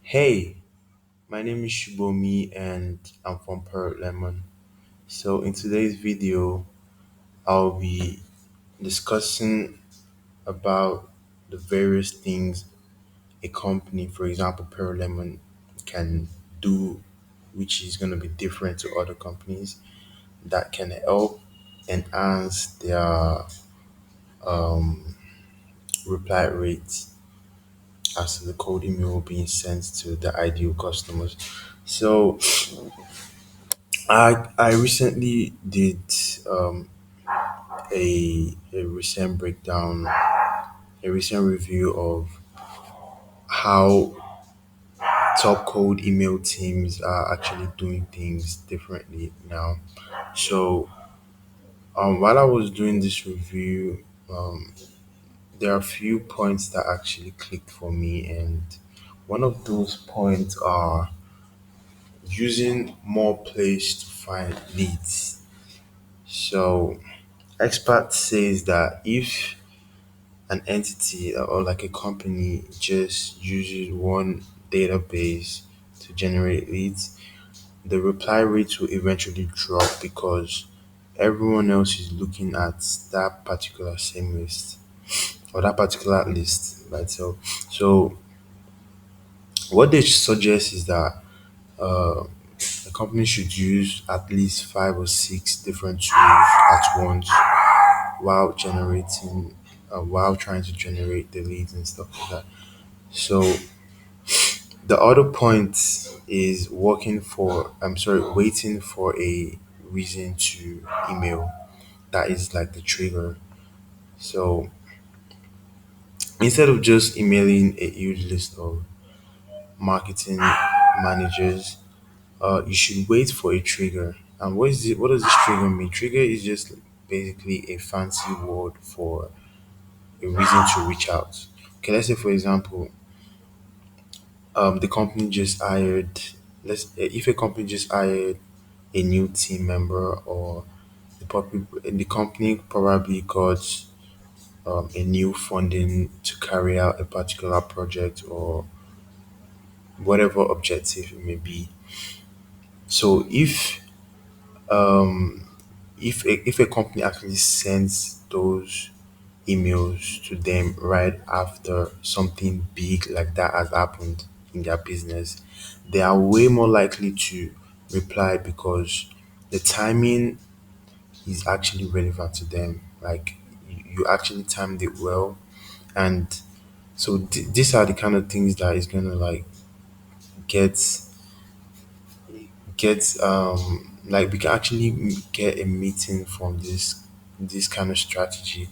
Hey, my name is Shubomi and I'm from Pearl Lemon. So in today's video, I'll be discussing about the various things a company, for example, Pearl Lemon, can do, which is going to be different to other companies that can help enhance their reply rates as to the cold email being sent to the ideal customers. So I recently did a recent breakdown, a recent review of how top code email teams are actually doing things differently now. So while I was doing this review, there are a few points that actually clicked for me, and one of those points are using more place to find leads. So expert says that if an entity or like a company just uses one database to generate leads, the reply rates will eventually drop because everyone else is looking at that particular same list or that particular list, right? So what they suggest is that the company should use at least five or six different tools at once while while trying to generate the leads and stuff like that. So the other point is waiting for a reason to email. That is like the trigger. So instead of just emailing a huge list of marketing managers, you should wait for a trigger. And what does this trigger mean? Trigger is just basically a fancy word for a reason to reach out. Okay, let's say for example, the company just hired if a company just hired a new team member, or the company probably got a new funding to carry out a particular project or whatever objective it may be. So if a company actually sends those emails to them right after something big like that has happened in their business, they are way more likely to reply because the timing is actually relevant to them. Like you actually timed it well, and so these are the kind of things that is gonna like get like we can actually get a meeting from this kind of strategy.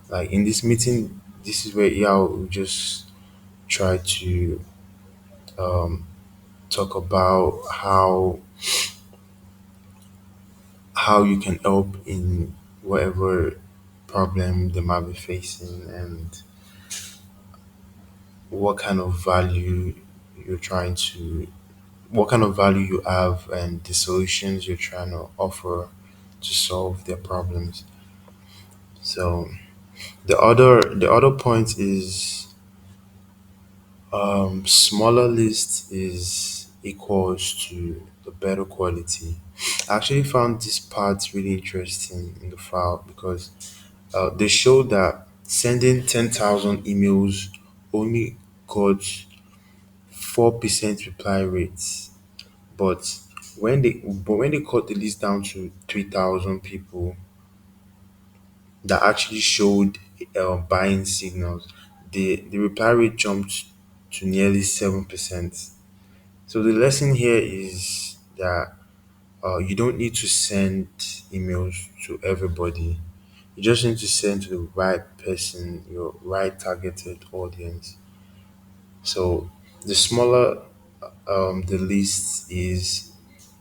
Like in this meeting, this is where we just try to talk about how you can help in whatever problem they might be facing, and what kind of value you're trying to what kind of value you have and the solutions you're trying to offer to solve their problems. So the other point is smaller list is equals to the better quality. I actually found this part really interesting in the file because they show that sending 10,000 emails only got 4% reply rates, but when they cut the list down to 3,000 people that actually showed buying signals, the reply rate jumped to nearly 7%. So the lesson here is that you don't need to send emails to everybody. You just need to send to the right person, your right targeted audience. So the smaller the list is,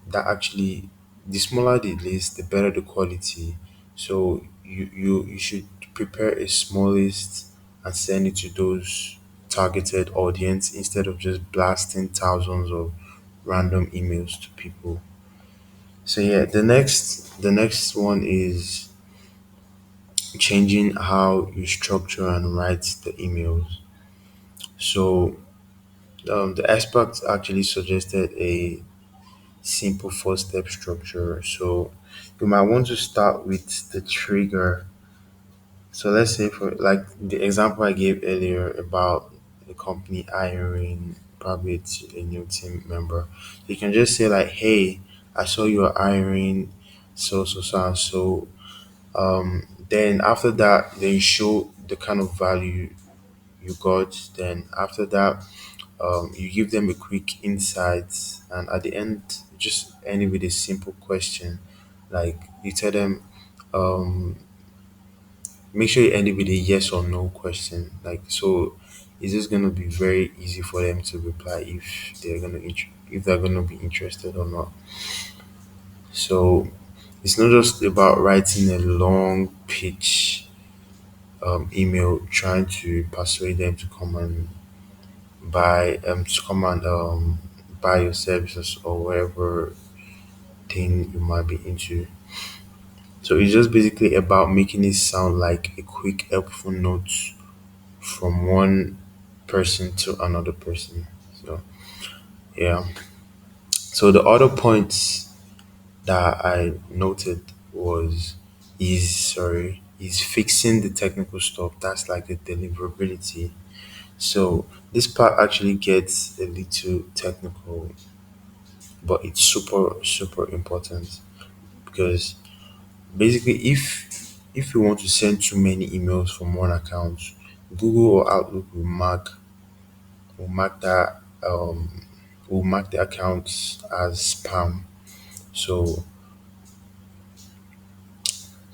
that actually the smaller the list, the better the quality. So you should prepare a small list and send it to those targeted audience instead of just blasting thousands of random emails to people. So yeah, the next one is changing how you structure and write the emails. So The experts actually suggested a simple four-step structure. So you might want to start with the trigger. So let's say for like the example I gave earlier about the company hiring probably it's a new team member. You can just say like, "Hey, I saw you are hiring so and so." Then after that, then you show the kind of value you got. Then after that, you give them a quick insight, and at the end, just end it with a simple question, like you tell them, um, make sure you end it with a yes or no question. Like so, it's just gonna be very easy for them to reply if if they're gonna be interested or not. So it's not just about writing a long pitch email trying to persuade them to come and buy your services or whatever thing you might be into. So it's just basically about making it sound like a quick helpful note from one person to another person. So yeah. So the other points that I noted was is fixing the technical stuff. That's like the deliverability. So this part actually gets a little technical, but it's super important because basically if you want to send too many emails from one account, Google or Outlook will mark that will mark the accounts as spam. So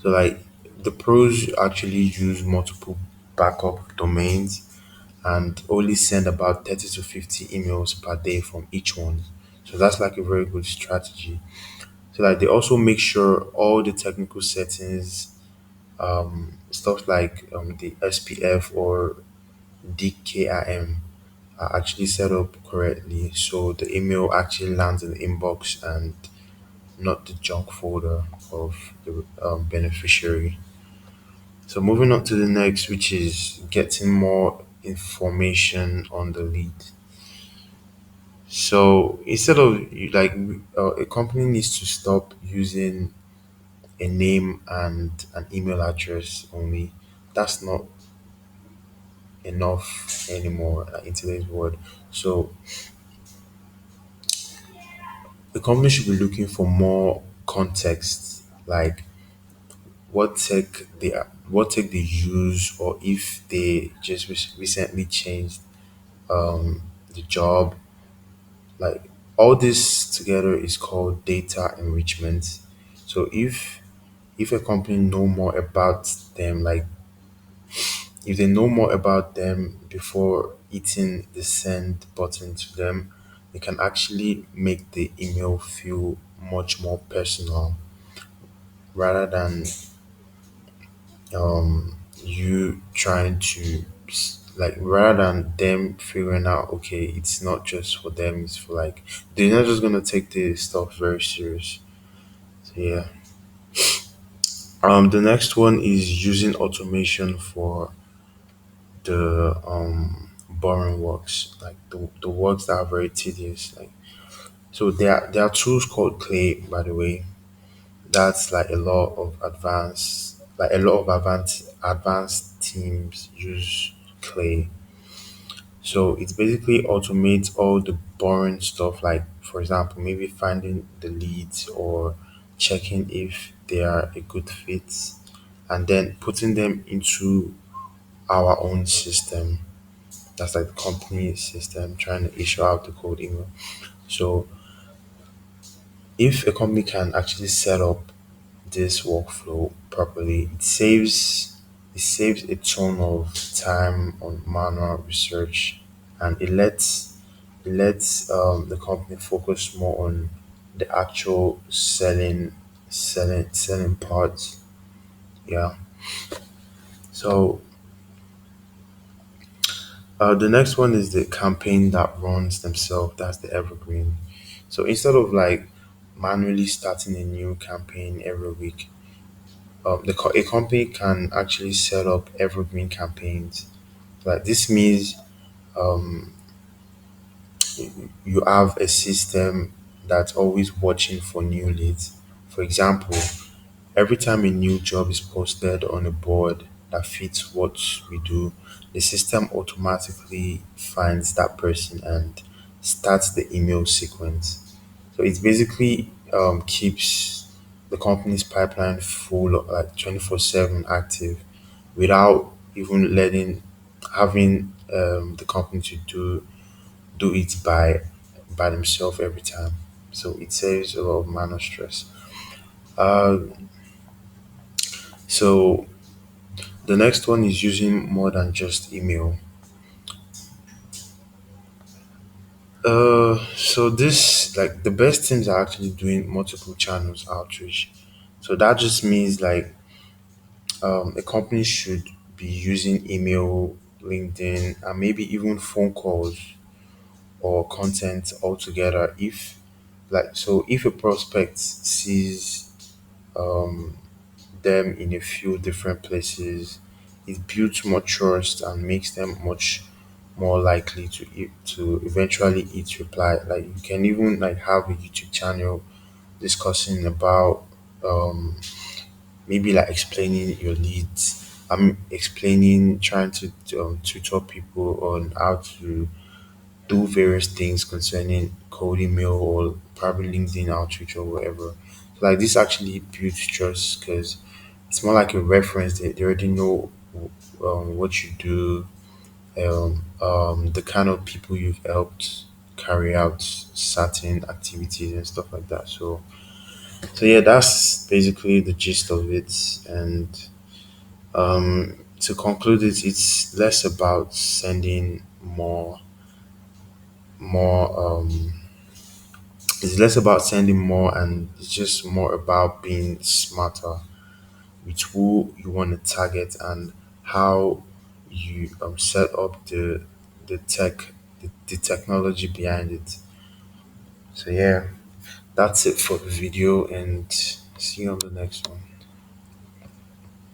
like the pros actually use multiple backup domains and only send about 30 to 50 emails per day from each one. So that's like a very good strategy. So like they also make sure all the technical settings, stuff like the SPF or DKIM are actually set up correctly. So the email actually lands in the inbox and not the junk folder of the beneficiary. So moving on to the next, which is getting more information on the lead. So instead of a company needs to stop using a name and an email address only. That's not enough anymore in today's world. So the company should be looking for more context, like what tech they use, or if they just recently changed the job. Like all this together is called data enrichment. So if a company know more about them, like if they know more about them before hitting the send button to them, they can actually make the email feel much more personal rather than you trying to like rather than them figuring out okay it's not just for them, it's for like they're not just gonna take this stuff very serious. So yeah. The next one is using automation for the boring works, like the works that are very tedious. Like so there are tools called Clay, by the way. That's like a lot of advanced teams use Clay. So it basically automates all the boring stuff, like for example, maybe finding the leads or checking if they are a good fit, and then putting them into our own system. That's like the company system trying to issue out the code email. So if a company can actually set up this workflow properly, it saves a ton of time on manual research, and it lets the company focus more on the actual selling parts. Yeah. So the next one is the campaign that runs themselves. That's the evergreen. So instead of like manually starting a new campaign every week, a company can actually set up evergreen campaigns. Like this means you have a system that's always watching for new leads. For example, every time a new job is posted on a board that fits what we do, the system automatically finds that person and starts the email sequence. So it basically keeps the company's pipeline full, like 24/7 active, without even letting having the company to do it by themselves every time. So it saves a lot of manual stress. Uh, so the next one is using more than just email. So this, like, the best teams are actually doing multiple channels outreach. So that just means like a company should be using email, LinkedIn, and maybe even phone calls or content altogether. If a prospect sees them in a few different places, it builds more trust and makes them much more likely to eventually hit reply. Like you can even like have a YouTube channel discussing about maybe like explaining your leads. I'm explaining, trying to tutor people on how to do various things concerning cold email or probably LinkedIn outreach or whatever. So like this actually builds trust because it's more like a reference. They already know what you do, the kind of people you've helped carry out certain activities and stuff like that. So yeah, that's basically the gist of it. And to conclude it, it's less about sending more. It's less about sending more, and it's just more about being smarter with who you want to target and how you set up the technology behind it. So yeah, that's it for the video, and see you on the next one.